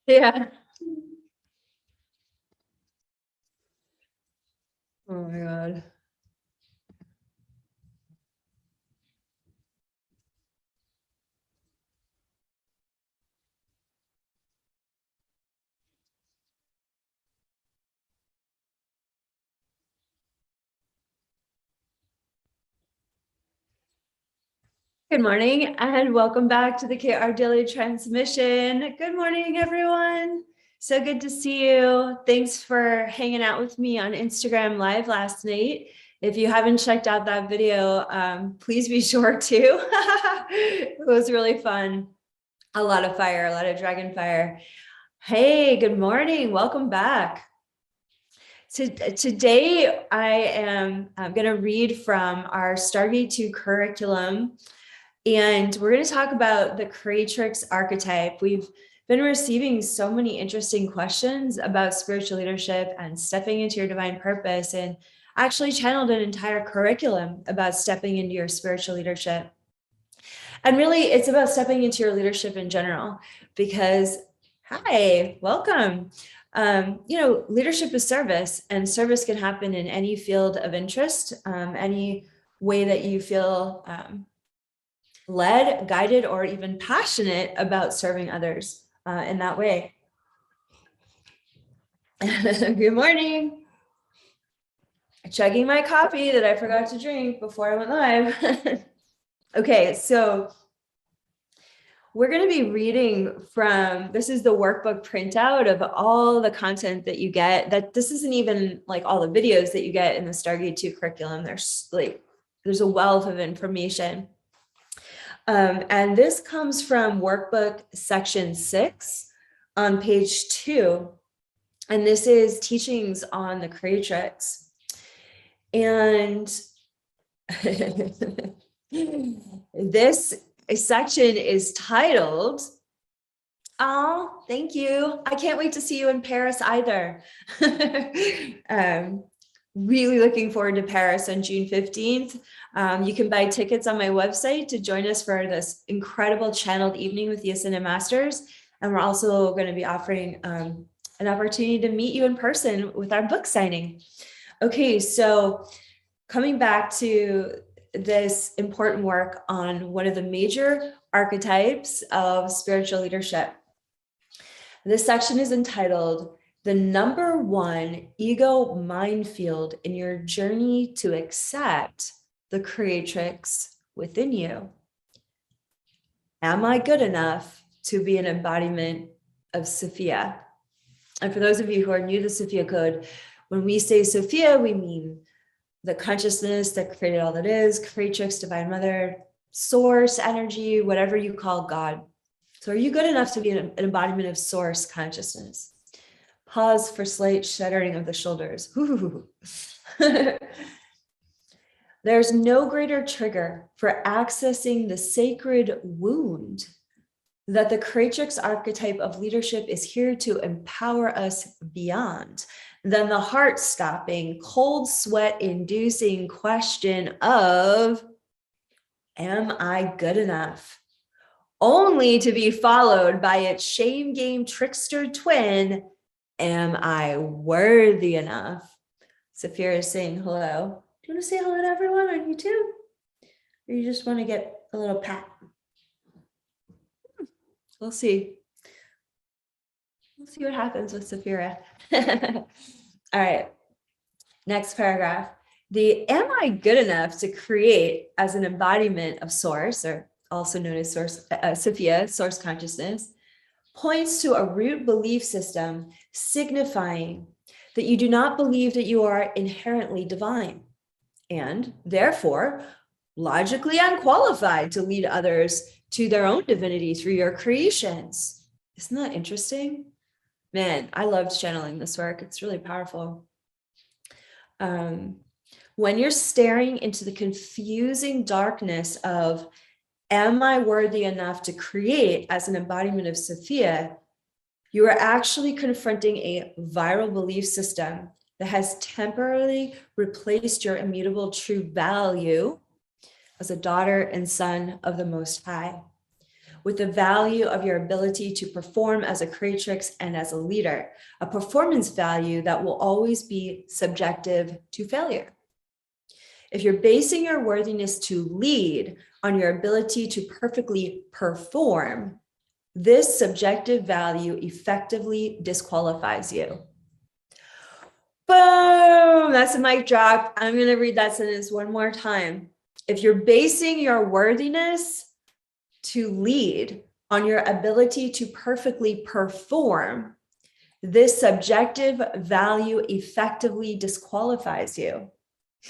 Yeah. Oh my God. Good morning and welcome back to the our daily transmission. Good morning, everyone. So good to see you. Thanks for hanging out with me on Instagram Live last night. If you haven't checked out that video, please be sure to. It was really fun. A lot of fire, a lot of dragon fire. Hey, good morning. Welcome back. Today, I'm going to read from our Stargate 2 curriculum. And we're going to talk about the Creatrix archetype. We've been receiving so many interesting questions about spiritual leadership and stepping into your divine purpose, and actually channeled an entire curriculum about stepping into your spiritual leadership. And really, it's about stepping into your leadership in general, because, hi, welcome. Leadership is service, and service can happen in any field of interest, any way that you feel led, guided, or even passionate about serving others in that way. Good morning. Chugging my coffee that I forgot to drink before I went live. Okay, so we're going to be reading from, this is the workbook printout of all the content that you get. That this isn't even like all the videos that you get in the Stargate 2 curriculum. There's a wealth of information. And this comes from workbook section 6 on page 2. And this is teachings on the Creatrix. And this section is titled, oh, thank you. I can't wait to see you in Paris either. Really looking forward to Paris on June 15th. You can buy tickets on my website to join us for this incredible channeled evening with the Ascended Masters. And we're also going to be offering an opportunity to meet you in person with our book signing. Okay, so coming back to this important work on one of the major archetypes of spiritual leadership. This section is entitled, "The Number One Ego Minefield in Your Journey to Accept the Creatrix Within You. Am I good enough to be an embodiment of Sophia?" And for those of you who are new to the Sophia Code, when we say Sophia, we mean the consciousness that created all that is, Creatrix, Divine Mother, Source, energy, whatever you call God. So are you good enough to be an embodiment of Source consciousness? Pause for slight shuddering of the shoulders. There's no greater trigger for accessing the sacred wound that the Creatrix archetype of leadership is here to empower us beyond than the heart-stopping, cold sweat-inducing question of, am I good enough? Only to be followed by its shame game trickster twin, am I worthy enough? Sophia is saying hello. Do you want to say hello to everyone on YouTube? Or you just want to get a little pat? We'll see. We'll see what happens with Sophia. All right. Next paragraph. The am I good enough to create as an embodiment of Source, or also known as Source, Sophia, Source Consciousness, points to a root belief system signifying that you do not believe that you are inherently divine and therefore logically unqualified to lead others to their own divinity through your creations. Isn't that interesting? Man, I loved channeling this work. It's really powerful. When you're staring into the confusing darkness of, am I worthy enough to create as an embodiment of Sophia, you are actually confronting a viral belief system that has temporarily replaced your immutable true value as a daughter and son of the Most High. with the value of your ability to perform as a creatrix and as a leader, a performance value that will always be subjective to failure. If you're basing your worthiness to lead on your ability to perfectly perform, this subjective value effectively disqualifies you. Boom, that's a mic drop. I'm going to read that sentence one more time. If you're basing your worthiness to lead on your ability to perfectly perform, this subjective value effectively disqualifies you.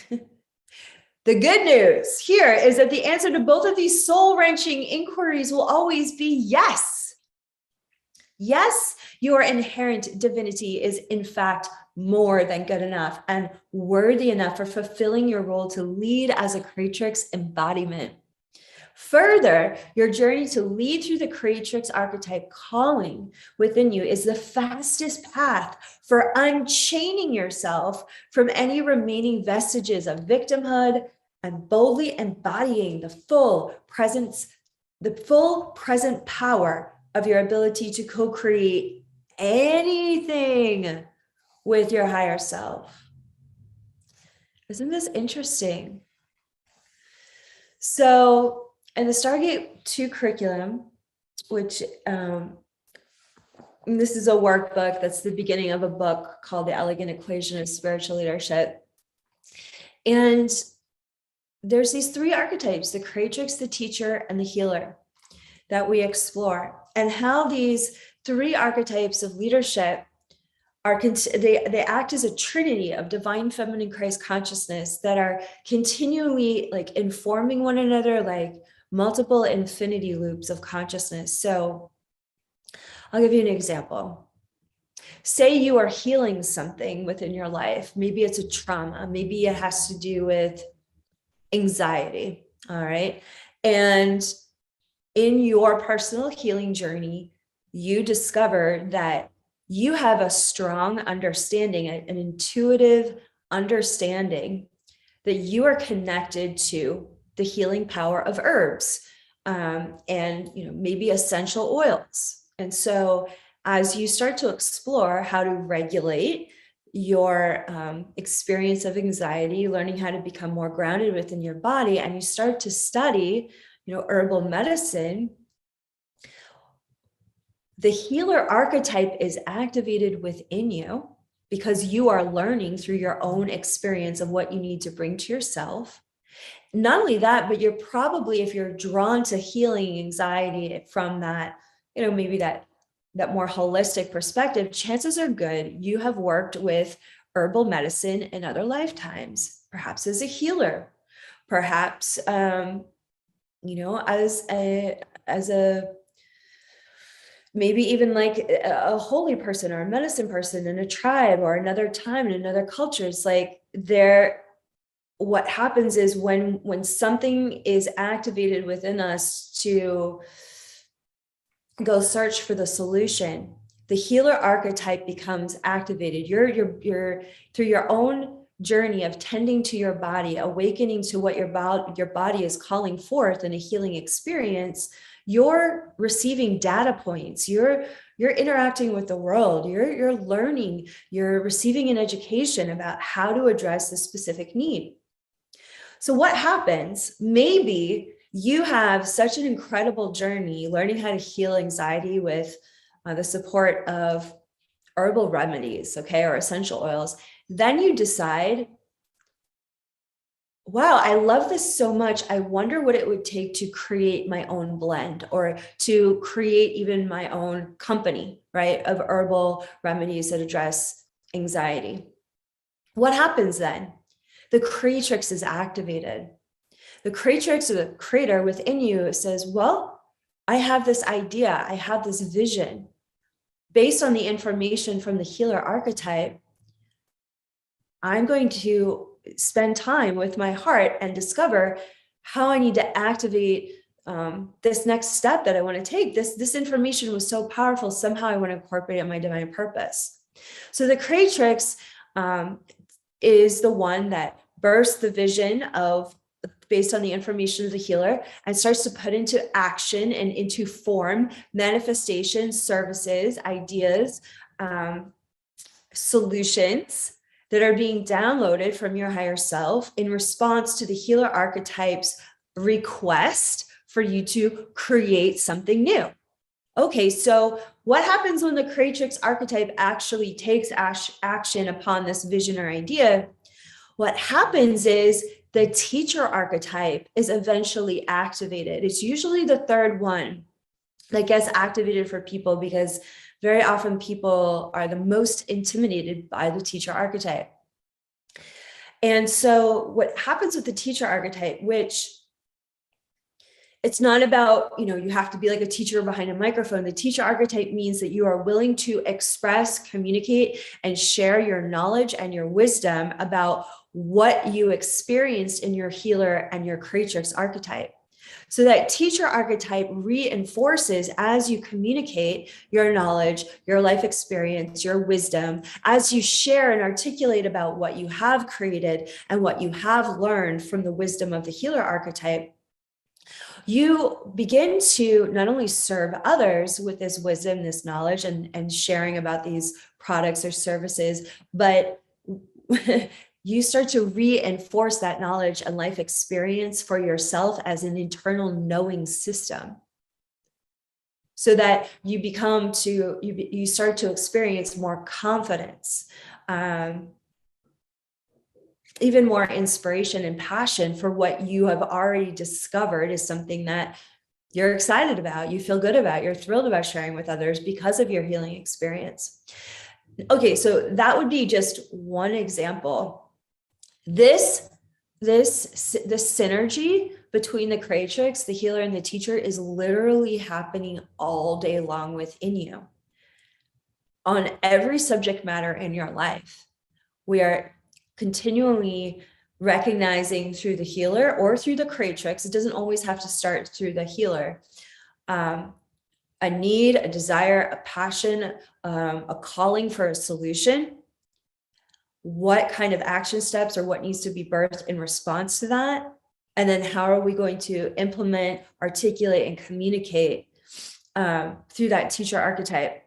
The good news here is that the answer to both of these soul-wrenching inquiries will always be yes. Yes, your inherent divinity is in fact more than good enough and worthy enough for fulfilling your role to lead as a creatrix embodiment. Further, your journey to lead through the creatrix archetype calling within you is the fastest path for unchaining yourself from any remaining vestiges of victimhood and boldly embodying the full present power of your ability to co-create anything with your higher self. Isn't this interesting? So in the Stargate 2 curriculum, which this is a workbook that's the beginning of a book called The Elegant Equation of Spiritual Leadership. And there's these three archetypes, the creatrix, the teacher, and the healer, that we explore, and how these three archetypes of leadership are, they act as a trinity of divine feminine Christ consciousness that are continually like informing one another, like multiple infinity loops of consciousness. So I'll give you an example. Say you are healing something within your life. Maybe it's a trauma. Maybe it has to do with anxiety. All right. And in your personal healing journey, you discover that you have a strong understanding, an intuitive understanding that you are connected to the healing power of herbs, and maybe essential oils. And so as you start to explore how to regulate your experience of anxiety, learning how to become more grounded within your body, and you start to study herbal medicine, the healer archetype is activated within you because you are learning through your own experience of what you need to bring to yourself. Not only that, but you're probably, if you're drawn to healing anxiety from that, maybe that more holistic perspective, chances are good you have worked with herbal medicine in other lifetimes, perhaps as a healer, perhaps, as a maybe even like a holy person or a medicine person in a tribe or another time in another culture. It's like what happens is when something is activated within us to go search for the solution, the healer archetype becomes activated. You're through your own journey of tending to your body, awakening to what your body is calling forth in a healing experience. You're receiving data points. You're interacting with the world. You're learning. You're receiving an education about how to address the specific need. So what happens? Maybe you have such an incredible journey learning how to heal anxiety with the support of herbal remedies, or essential oils. Then you decide, wow, I love this so much. I wonder what it would take to create my own blend or to create even my own company, right, of herbal remedies that address anxiety. What happens then? The creatrix is activated. The creatrix, or the creator within you, says, well, I have this idea. I have this vision. Based on the information from the healer archetype, I'm going to spend time with my heart and discover how I need to activate this next step that I want to take. This information was so powerful. Somehow I want to incorporate it in my divine purpose. So the creatrix is the one that bursts the vision of based on the information of the healer, and starts to put into action and into form manifestations, services, ideas, solutions that are being downloaded from your higher self in response to the healer archetype's request for you to create something new. Okay, so what happens when the Creatrix archetype actually takes action upon this vision or idea? What happens is the teacher archetype is eventually activated. It's usually the third one that gets activated for people, because very often people are the most intimidated by the teacher archetype. And so what happens with the teacher archetype, which it's not about, you have to be like a teacher behind a microphone. The teacher archetype means that you are willing to express, communicate, and share your knowledge and your wisdom about what you experienced in your healer and your Creatrix archetype. So that teacher archetype reinforces as you communicate your knowledge, your life experience, your wisdom, as you share and articulate about what you have created and what you have learned from the wisdom of the healer archetype. You begin to not only serve others with this wisdom, this knowledge, and sharing about these products or services, but you start to reinforce that knowledge and life experience for yourself as an internal knowing system, so that you you start to experience more confidence, even more inspiration and passion for what you have already discovered is something that you're excited about, you feel good about, you're thrilled about sharing with others because of your healing experience. Okay, so that would be just one example. This synergy between the Creatrix, the healer, and the teacher is literally happening all day long within you on every subject matter in your life. We are continually recognizing through the healer or through the Creatrix, it doesn't always have to start through the healer, a need, a desire, a passion, a calling for a solution. What kind of action steps or what needs to be birthed in response to that? And then how are we going to implement, articulate, and communicate through that teacher archetype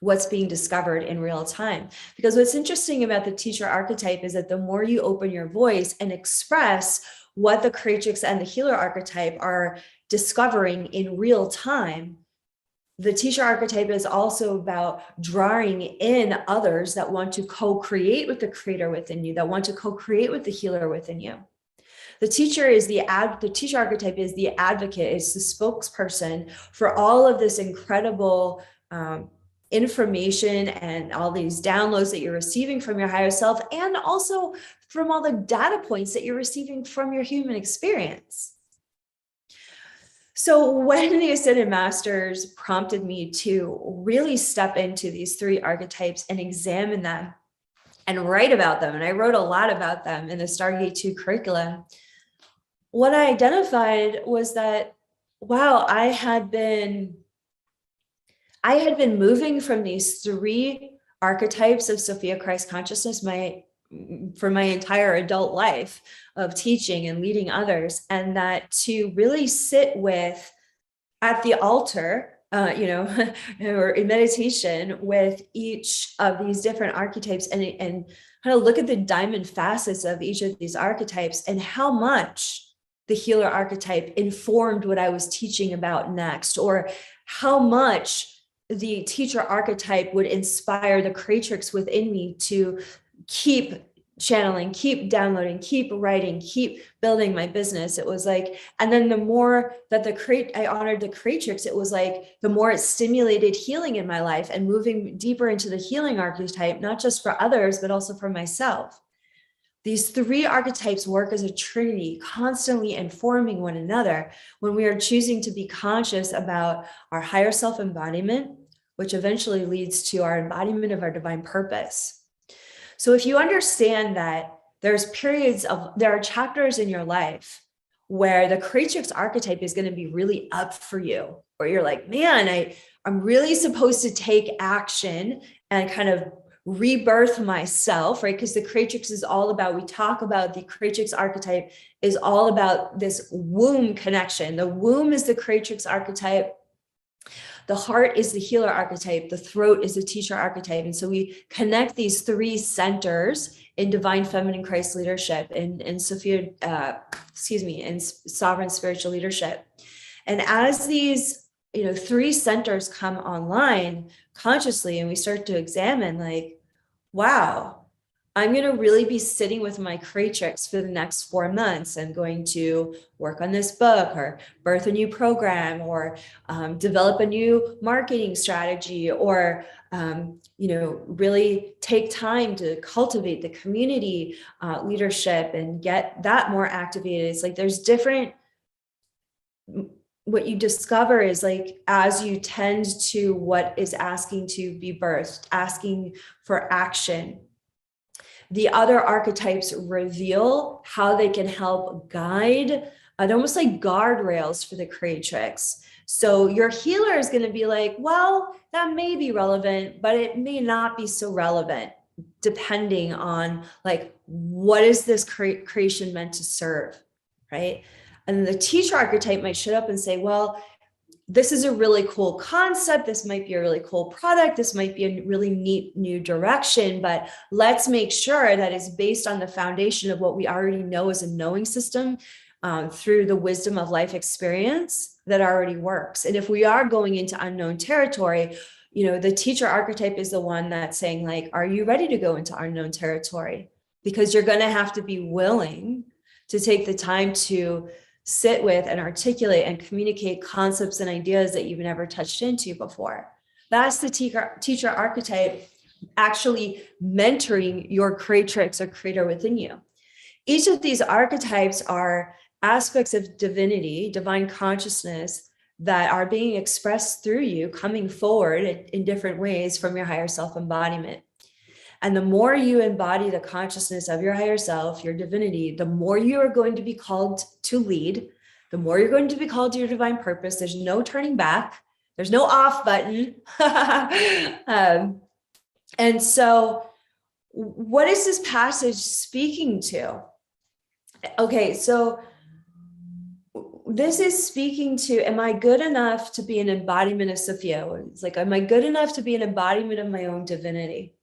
what's being discovered in real time? Because what's interesting about the teacher archetype is that the more you open your voice and express what the Creatrix and the healer archetype are discovering in real time, the teacher archetype is also about drawing in others that want to co-create with the creator within you, that want to co-create with the healer within you. The teacher archetype is the advocate, is the spokesperson for all of this incredible information and all these downloads that you're receiving from your higher self, and also from all the data points that you're receiving from your human experience. So when the Ascended Masters prompted me to really step into these three archetypes and examine them and write about them, and I wrote a lot about them in the Stargate 2 curriculum, what I identified was that, wow, I had been moving from these three archetypes of Sophia Christ consciousness for my entire adult life of teaching and leading others, and that to really sit with at the altar, or in meditation with each of these different archetypes and kind of look at the diamond facets of each of these archetypes and how much the healer archetype informed what I was teaching about next, or how much the teacher archetype would inspire the Creatrix within me to keep channeling, keep downloading, keep writing, keep building my business. It was like, and then the more that I honored the Creatrix, it was like the more it stimulated healing in my life and moving deeper into the healing archetype, not just for others, but also for myself. These three archetypes work as a trinity, constantly informing one another when we are choosing to be conscious about our higher self embodiment, which eventually leads to our embodiment of our divine purpose. So if you understand that there are chapters in your life where the Creatrix archetype is going to be really up for you, or you're like, man, I'm really supposed to take action and kind of rebirth myself, right? Because the Creatrix is all about, we talk about the Creatrix archetype is all about this womb connection. The womb is the Creatrix archetype. The heart is the healer archetype. The throat is the teacher archetype. And so we connect these three centers in divine feminine Christ leadership and Sophia, in sovereign spiritual leadership. And as these, three centers come online consciously, and we start to examine like, wow, I'm going to really be sitting with my Creatrix for the next 4 months. I'm going to work on this book or birth a new program or develop a new marketing strategy or, really take time to cultivate the community leadership and get that more activated. It's like there's different, what you discover is like, as you tend to what is asking to be birthed, asking for action, the other archetypes reveal how they can help guide, and almost like guardrails for the Creatrix. So your healer is going to be like, well, that may be relevant, but it may not be so relevant, depending on like, what is this creation meant to serve, right? And the teacher archetype might show up and say, well, this is a really cool concept. This might be a really cool product. This might be a really neat new direction, but let's make sure that it's based on the foundation of what we already know as a knowing system through the wisdom of life experience that already works. And if we are going into unknown territory, the teacher archetype is the one that's saying like, are you ready to go into unknown territory? Because you're going to have to be willing to take the time to sit with and articulate and communicate concepts and ideas that you've never touched into before. That's the teacher archetype actually mentoring your Creatrix or creator within you. Each of these archetypes are aspects of divinity, divine consciousness that are being expressed through you, coming forward in different ways from your higher self embodiment. And the more you embody the consciousness of your higher self, your divinity, the more you are going to be called to lead, the more you're going to be called to your divine purpose. There's no turning back. There's no off button. And so what is this passage speaking to? Okay, so this is speaking to, am I good enough to be an embodiment of Sophia? It's like, am I good enough to be an embodiment of my own divinity?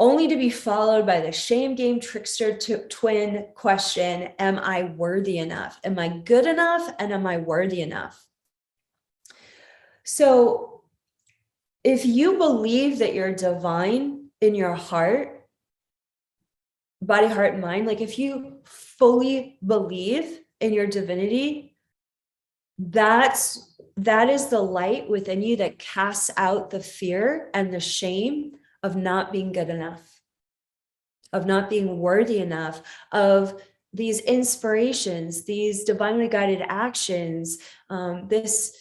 Only to be followed by the shame game trickster twin question, am I worthy enough? Am I good enough? And am I worthy enough? So if you believe that you're divine in your heart, body, heart, and mind, like if you fully believe in your divinity, that is the light within you that casts out the fear and the shame of not being good enough, of not being worthy enough, of these inspirations, these divinely guided actions, this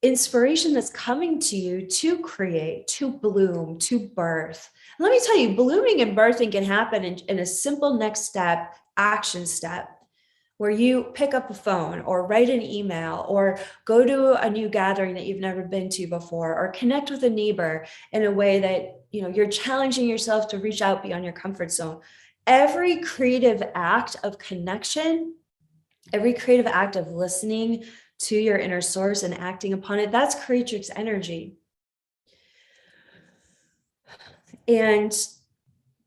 inspiration that's coming to you to create, to bloom, to birth. Let me tell you, blooming and birthing can happen in a simple next step, action step, where you pick up a phone or write an email or go to a new gathering that you've never been to before, or connect with a neighbor in a way that you're challenging yourself to reach out beyond your comfort zone. Every creative act of connection, every creative act of listening to your inner source and acting upon it, that's Creatrix energy. And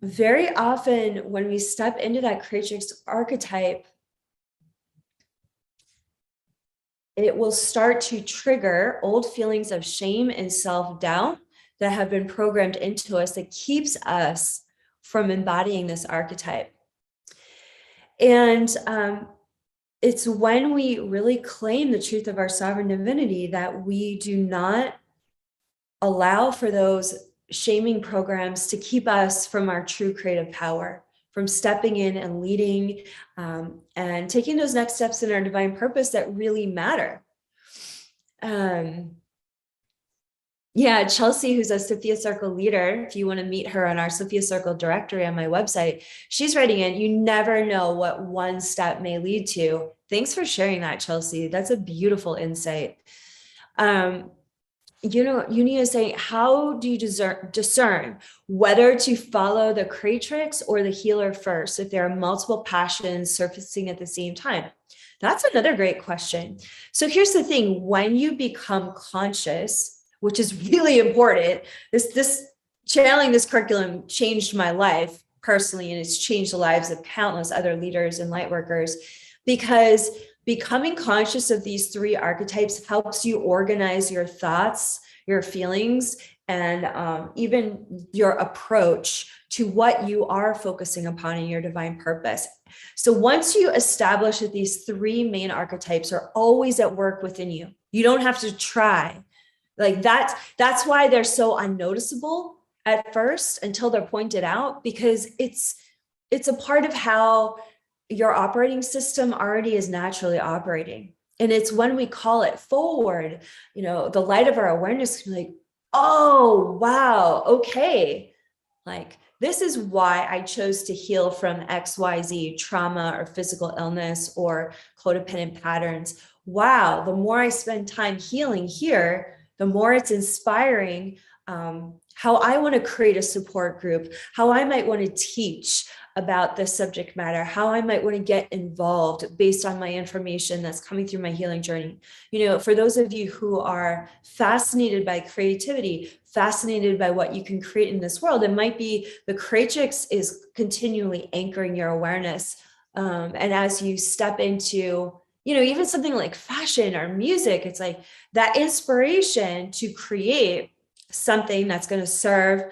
very often when we step into that Creatrix archetype, it will start to trigger old feelings of shame and self-doubt that have been programmed into us that keeps us from embodying this archetype. And it's when we really claim the truth of our sovereign divinity that we do not allow for those shaming programs to keep us from our true creative power, from stepping in and leading and taking those next steps in our divine purpose that really matter. Yeah, Chelsea, who's a Sophia Circle leader, if you want to meet her on our Sophia Circle directory on my website, she's writing in, you never know what one step may lead to. Thanks for sharing that, Chelsea. That's a beautiful insight. you need to say, how do you discern whether to follow the creatrix or the healer first if there are multiple passions surfacing at the same time? That's another great question. So here's the thing: when you become conscious, which is really important, this channeling this curriculum changed my life personally, and it's changed the lives of countless other leaders and light workers, because becoming conscious of these three archetypes helps you organize your thoughts, your feelings, and even your approach to what you are focusing upon in your divine purpose. So once you establish that these three main archetypes are always at work within you, you don't have to try. Like that's why they're so unnoticeable at first until they're pointed out, because it's a part of how your operating system already is naturally operating. And it's when we call it forward, the light of our awareness can be like, oh, wow, okay. Like, this is why I chose to heal from XYZ trauma or physical illness or codependent patterns. Wow, the more I spend time healing here, the more it's inspiring how I want to create a support group, how I might want to teach about this subject matter, how I might want to get involved based on my information that's coming through my healing journey. For those of you who are fascinated by creativity, fascinated by what you can create in this world, it might be the Creatrix is continually anchoring your awareness. And as you step into, even something like fashion or music, it's like that inspiration to create something that's going to serve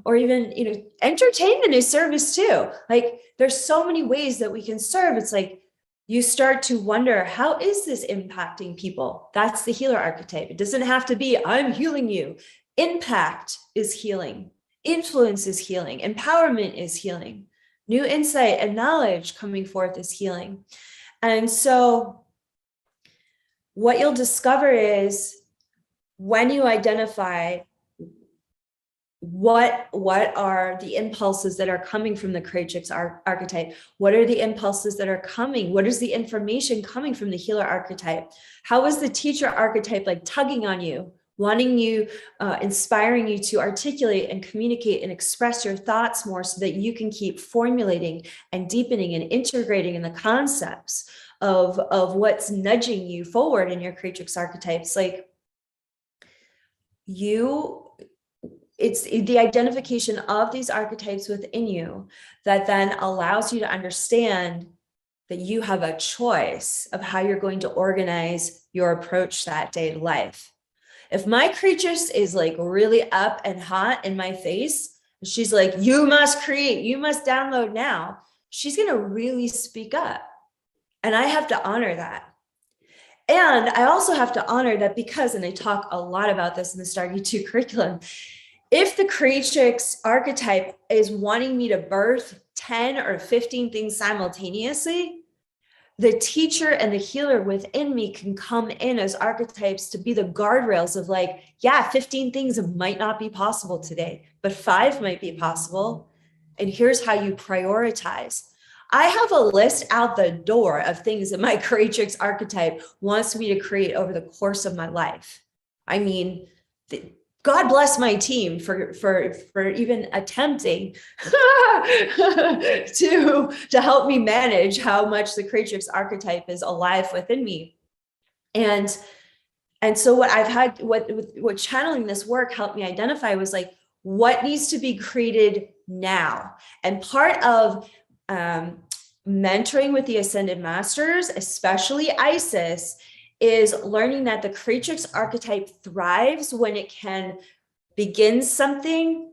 or even, entertainment is service too. Like, there's so many ways that we can serve. It's like you start to wonder, how is this impacting people? That's the healer archetype. It doesn't have to be, I'm healing you. Impact is healing. Influence is healing. Empowerment is healing. New insight and knowledge coming forth is healing. And so what you'll discover is, when you identify what are the impulses that are coming from the Creatrix archetype, what are the impulses that are coming, what is the information coming from the healer archetype, how is the teacher archetype like tugging on you, wanting you, inspiring you to articulate and communicate and express your thoughts more so that you can keep formulating and deepening and integrating in the concepts of what's nudging you forward in your Creatrix archetypes. Like, it's the identification of these archetypes within you that then allows you to understand that you have a choice of how you're going to organize your approach that day to life. If my Creatrix is like really up and hot in my face, she's like, you must create, you must download now, she's going to really speak up. And I have to honor that. And I also have to honor that because, and I talk a lot about this in the Stargate 2 curriculum, if the Creatrix archetype is wanting me to birth 10 or 15 things simultaneously, the teacher and the healer within me can come in as archetypes to be the guardrails of like, yeah, 15 things might not be possible today, but 5 might be possible. And here's how you prioritize. I have a list out the door of things that my Creatrix archetype wants me to create over the course of my life. I mean, God bless my team for even attempting to help me manage how much the Creatrix archetype is alive within me. And so what channeling this work helped me identify was like, what needs to be created now. And part of mentoring with the Ascended Masters, especially Isis, is learning that the Creatrix archetype thrives when it can begin something,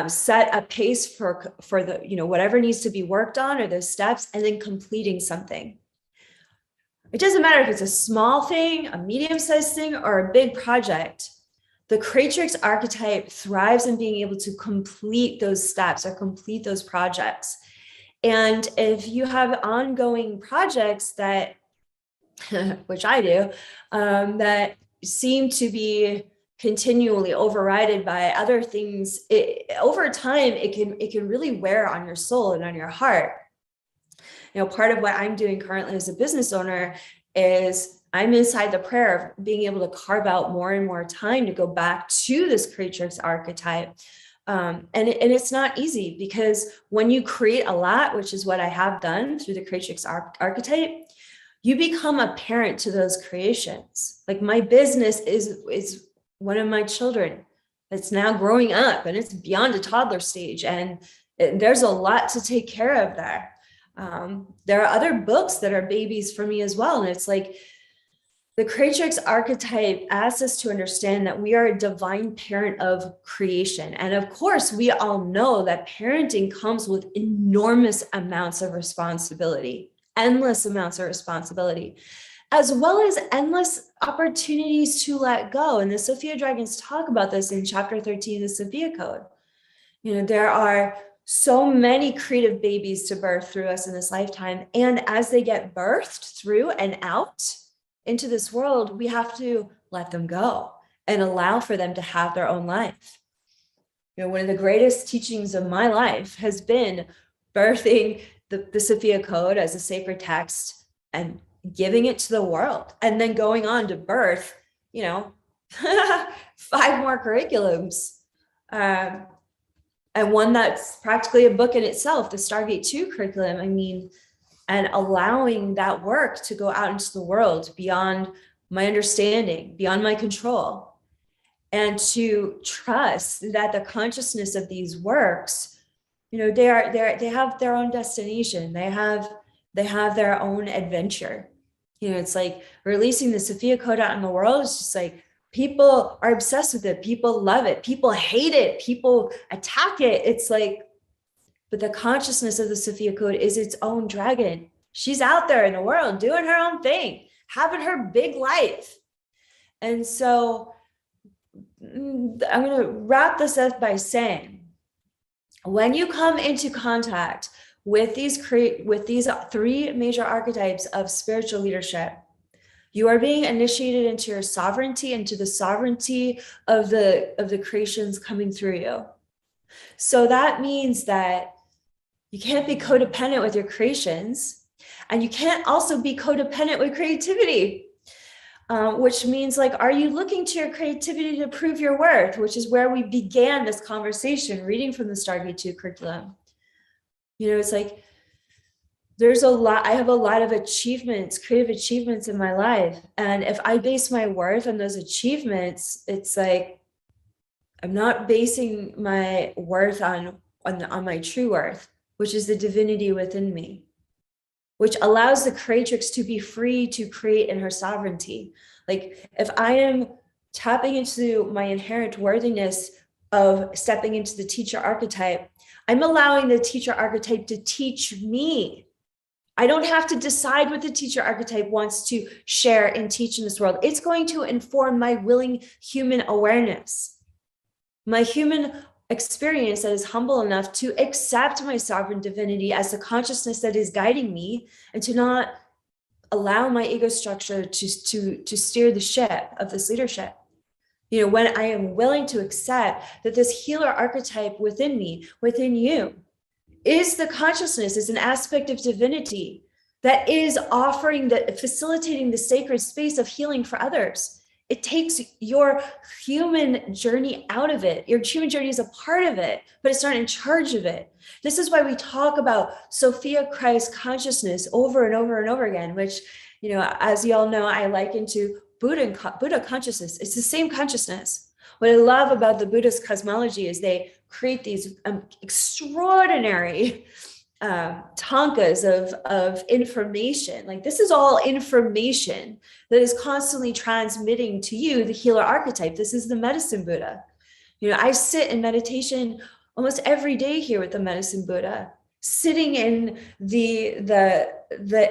set a pace for the, whatever needs to be worked on or those steps, and then completing something. It doesn't matter if it's a small thing, a medium-sized thing, or a big project. The Creatrix archetype thrives in being able to complete those steps or complete those projects. And if you have ongoing projects that, which I do, that seem to be continually overridden by other things, over time, it can really wear on your soul and on your heart. Part of what I'm doing currently as a business owner is I'm inside the prayer of being able to carve out more and more time to go back to this Creatrix archetype. And it's not easy, because when you create a lot, which is what I have done through the Creatrix archetype, you become a parent to those creations. Like my business is one of my children that's now growing up, and it's beyond a toddler stage. And there's a lot to take care of there. There are other books that are babies for me as well. And it's like, the Creatrix archetype asks us to understand that we are a divine parent of creation. And of course, we all know that parenting comes with enormous amounts of responsibility, endless amounts of responsibility, as well as endless opportunities to let go. And the Sophia Dragons talk about this in chapter 13 of the Sophia Code. There are so many creative babies to birth through us in this lifetime. And as they get birthed through and out into this world, we have to let them go and allow for them to have their own life. One of the greatest teachings of my life has been birthing the Sophia Code as a sacred text and giving it to the world, and then going on to birth, 5 more curriculums. And one that's practically a book in itself, the Stargate 2 curriculum. And allowing that work to go out into the world beyond my understanding, beyond my control, and to trust that the consciousness of these works, they have their own destination. They have their own adventure. It's like releasing the Sophia Code out in the world. It's just like, people are obsessed with it. People love it. People hate it. People attack it. It's like, but the consciousness of the Sophia Code is its own dragon. She's out there in the world doing her own thing, having her big life. And so I'm going to wrap this up by saying, when you come into contact with these 3 major archetypes of spiritual leadership, you are being initiated into your sovereignty, into the sovereignty of the creations coming through you. So that means that you can't be codependent with your creations, and you can't also be codependent with creativity, which means, like, are you looking to your creativity to prove your worth, which is where we began this conversation, reading from the Stargate 2 curriculum. It's like, I have a lot of achievements, creative achievements in my life. And if I base my worth on those achievements, it's like, I'm not basing my worth on my true worth, which is the divinity within me, which allows the Creatrix to be free to create in her sovereignty. Like, if I am tapping into my inherent worthiness of stepping into the teacher archetype, I'm allowing the teacher archetype to teach me. I don't have to decide what the teacher archetype wants to share and teach in this world. It's going to inform my willing human awareness, my human experience that is humble enough to accept my sovereign divinity as the consciousness that is guiding me, and to not allow my ego structure to steer the ship of this leadership. When I am willing to accept that this healer archetype within me, within you, is the consciousness, is an aspect of divinity that is facilitating the sacred space of healing for others. It takes your human journey out of it. Your human journey is a part of it, but it's not in charge of it. This is why we talk about Sophia Christ consciousness over and over and over again, which, as you all know, I liken to Buddha consciousness. It's the same consciousness. What I love about the Buddhist cosmology is they create these extraordinary tankas of information. Like, this is all information that is constantly transmitting to you the healer archetype. This is the medicine Buddha. I sit in meditation almost every day here with the medicine Buddha, sitting in the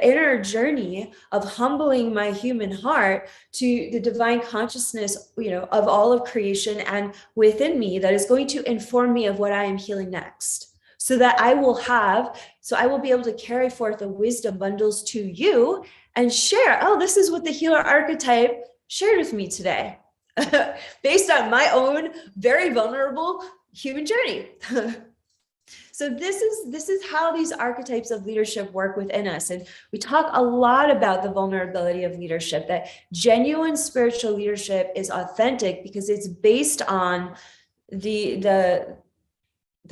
inner journey of humbling my human heart to the divine consciousness, of all of creation and within me, that is going to inform me of what I am healing next. So that I will be able to carry forth the wisdom bundles to you and share, this is what the healer archetype shared with me today, based on my own very vulnerable human journey. So this is how these archetypes of leadership work within us. And we talk a lot about the vulnerability of leadership, that genuine spiritual leadership is authentic because it's based on the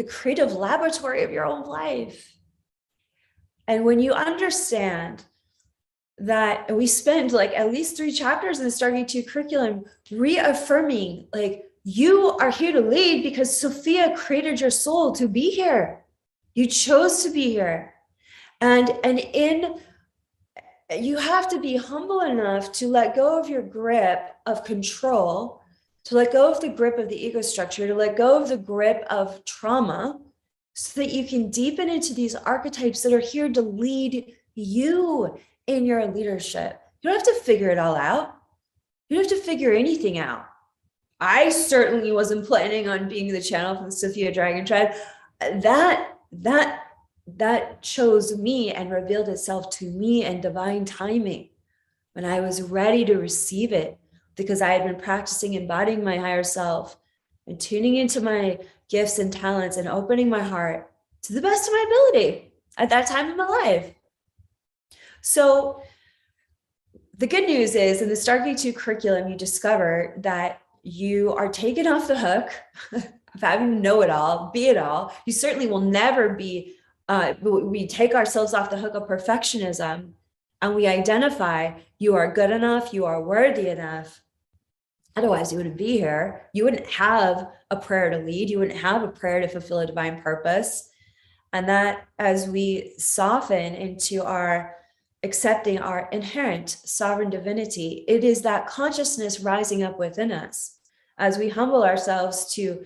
creative laboratory of your own life. And when you understand that, we spend like at least 3 chapters in the Stargate 2 curriculum reaffirming, like, you are here to lead because Sophia created your soul to be here. You chose to be here. And you have to be humble enough to let go of your grip of control, to let go of the grip of the ego structure, to let go of the grip of trauma, so that you can deepen into these archetypes that are here to lead you in your leadership. You don't have to figure it all out. You don't have to figure anything out. I certainly wasn't planning on being the channel for the Sophia Dragon Tribe. That chose me and revealed itself to me in divine timing when I was ready to receive it, because I had been practicing embodying my higher self and tuning into my gifts and talents and opening my heart to the best of my ability at that time in my life. So the good news is, in the Stargate 2 curriculum, you discover that you are taken off the hook of having to know it all, be it all. You certainly will never be, we take ourselves off the hook of perfectionism, and we identify you are good enough, you are worthy enough. Otherwise, you wouldn't be here. You wouldn't have a prayer to lead. You wouldn't have a prayer to fulfill a divine purpose. And that, as we soften into our accepting our inherent sovereign divinity, it is that consciousness rising up within us as we humble ourselves to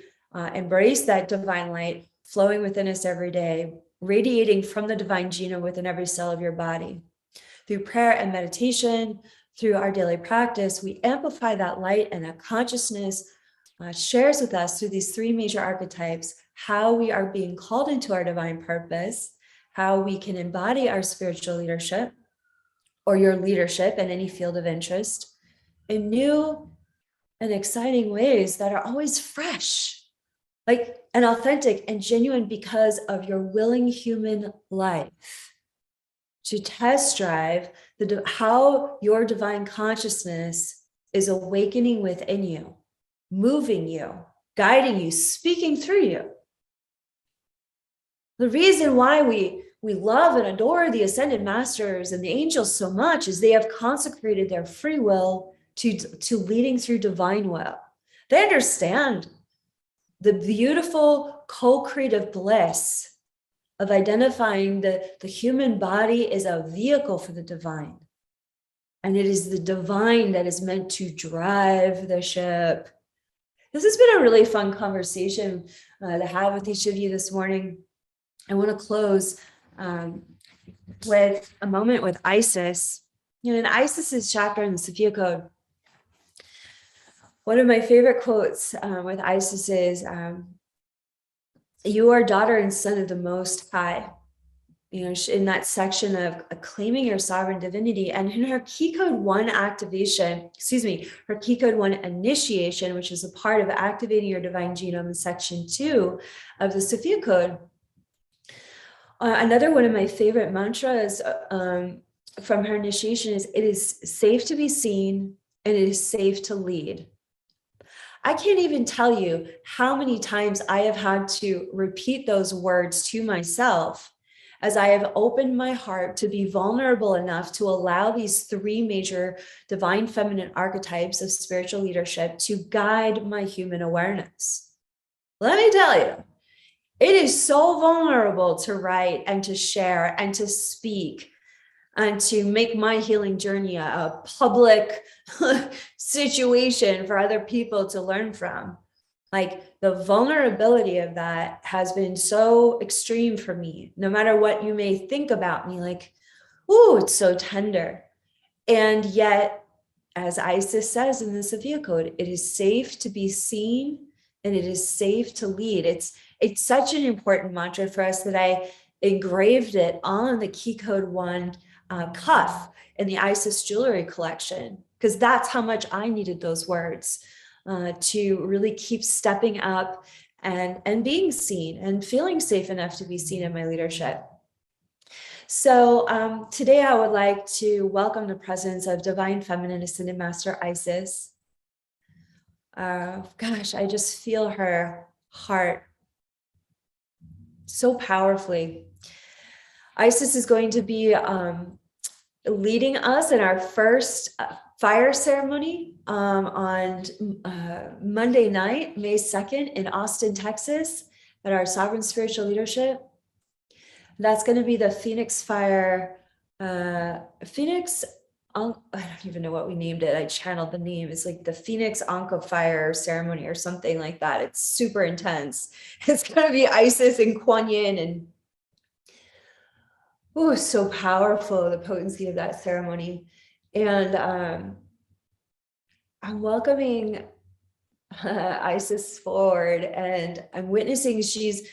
embrace that divine light flowing within us every day, radiating from the divine genome within every cell of your body. Through prayer and meditation, through our daily practice, we amplify that light, and that consciousness shares with us through these 3 major archetypes how we are being called into our divine purpose, how we can embody our spiritual leadership or your leadership in any field of interest in new and exciting ways that are always fresh, like, and authentic and genuine, because of your willing human life to test drive how your divine consciousness is awakening within you, moving you, guiding you, speaking through you. The reason why we love and adore the ascended masters and the angels so much is they have consecrated their free will to leading through divine will. They understand the beautiful co-creative bliss of identifying that the human body is a vehicle for the divine. And it is the divine that is meant to drive the ship. This has been a really fun conversation to have with each of you this morning. I want to close with a moment with Isis. In Isis's chapter in the Sophia Code, one of my favorite quotes with Isis is, "You are daughter and son of the Most High." In that section of claiming your sovereign divinity, and in her Key Code 1 activation, her Key Code 1 initiation, which is a part of activating your divine genome in section 2 of the Sophia Code. Another one of my favorite mantras from her initiation is, "It is safe to be seen and it is safe to lead." I can't even tell you how many times I have had to repeat those words to myself as I have opened my heart to be vulnerable enough to allow these 3 major divine feminine archetypes of spiritual leadership to guide my human awareness. Let me tell you, it is so vulnerable to write and to share and to speak and to make my healing journey a public situation for other people to learn from. Like, the vulnerability of that has been so extreme for me. No matter what you may think about me, like, ooh, it's so tender. And yet, as Isis says in the Sophia Code, it is safe to be seen and it is safe to lead. It's such an important mantra for us that I engraved it on the Key Code 1 cuff in the Isis jewelry collection, because that's how much I needed those words to really keep stepping up and being seen and feeling safe enough to be seen in my leadership. So today I would like to welcome the presence of Divine Feminine Ascended Master Isis. Gosh, I just feel her heart so powerfully. Isis is going to be leading us in our first fire ceremony on Monday night, May 2nd in Austin, Texas, at our Sovereign Spiritual Leadership. That's going to be the Phoenix Fire, Phoenix, I don't even know what we named it. I channeled the name. It's like the Phoenix Ankh of Fire ceremony or something like that. It's super intense. It's going to be Isis and Kuan Yin, and oh, so powerful, the potency of that ceremony. And I'm welcoming Isis forward, and I'm witnessing she's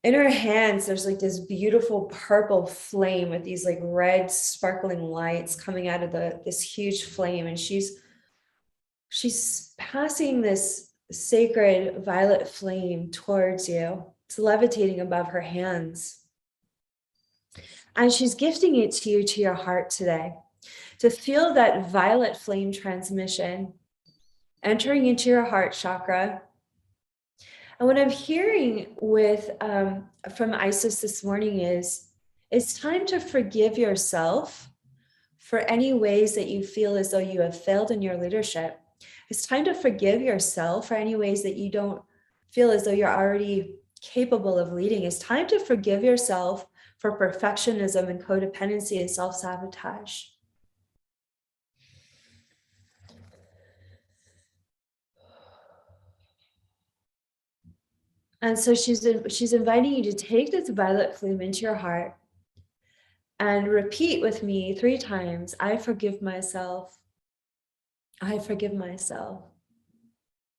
in her hands. There's like this beautiful purple flame with these like red sparkling lights coming out of this huge flame. And she's passing this sacred violet flame towards you. It's levitating above her hands. And she's gifting it to you, to your heart today, to feel that violet flame transmission entering into your heart chakra. And what I'm hearing with from Isis this morning is, it's time to forgive yourself for any ways that you feel as though you have failed in your leadership. It's time to forgive yourself for any ways that you don't feel as though you're already capable of leading. It's time to forgive yourself for perfectionism and codependency and self-sabotage. And so she's inviting you to take this violet flame into your heart and repeat with me 3 times, I forgive myself. I forgive myself.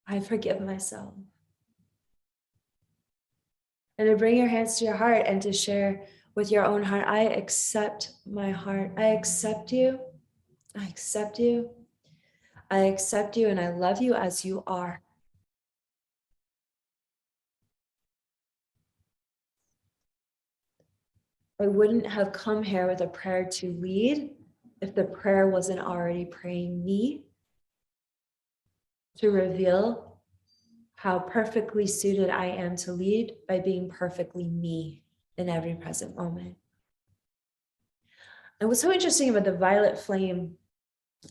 I forgive myself. And to bring your hands to your heart and to share with your own heart, I accept my heart. I accept you. I accept you. I accept you, and I love you as you are. I wouldn't have come here with a prayer to lead if the prayer wasn't already praying me to reveal how perfectly suited I am to lead by being perfectly me in every present moment. And what's so interesting about the violet flame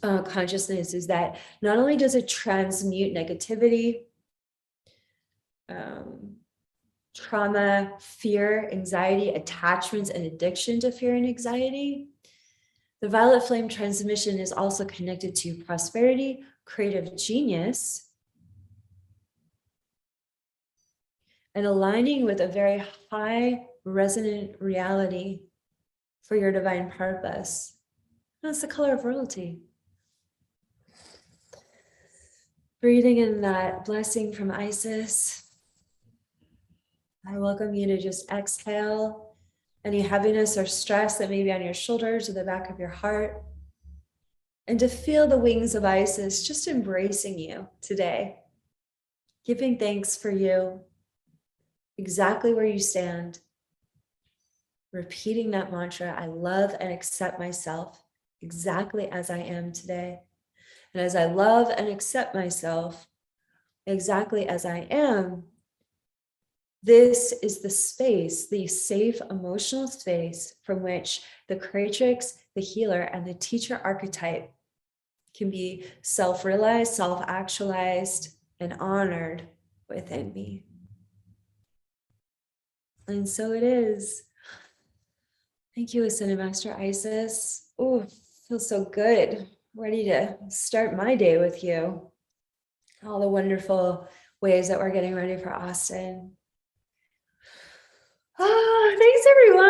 consciousness is that not only does it transmute negativity, trauma, fear, anxiety, attachments, and addiction to fear and anxiety, the violet flame transmission is also connected to prosperity, creative genius, and aligning with a very high resonant reality for your divine purpose. That's the color of royalty. Breathing in that blessing from Isis. I welcome you to just exhale any heaviness or stress that may be on your shoulders or the back of your heart, and to feel the wings of Isis just embracing you today, giving thanks for you, exactly where you stand, repeating that mantra, I love and accept myself exactly as I am today. And as I love and accept myself exactly as I am, this is the space, the safe emotional space from which the Creatrix, the healer, and the teacher archetype can be self-realized, self-actualized, and honored within me. And so it is. Thank you, Ascended Master Isis. Oh, feels so good. Ready to start my day with you. All the wonderful ways that we're getting ready for Austin. Oh, thanks everyone.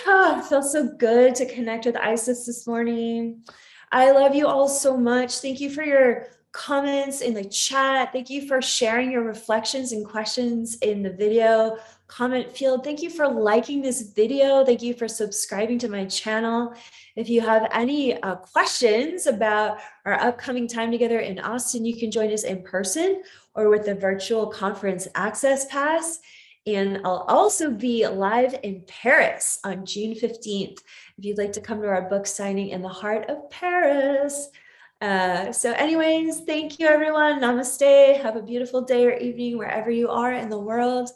Oh, it feels so good to connect with Isis this morning. I love you all so much. Thank you for your comments in the chat. Thank you for sharing your reflections and questions in the video comment field. Thank you for liking this video. Thank you for subscribing to my channel. If you have any questions about our upcoming time together in Austin, you can join us in person or with the virtual conference access pass. And I'll also be live in Paris on June 15th. If you'd like to come to our book signing in the heart of Paris. So anyways, thank you everyone. Namaste. Have a beautiful day or evening wherever you are in the world.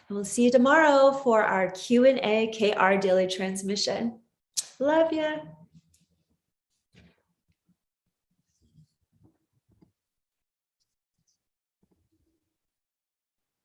And we'll see you tomorrow for our Q&A KR daily transmission. Love ya.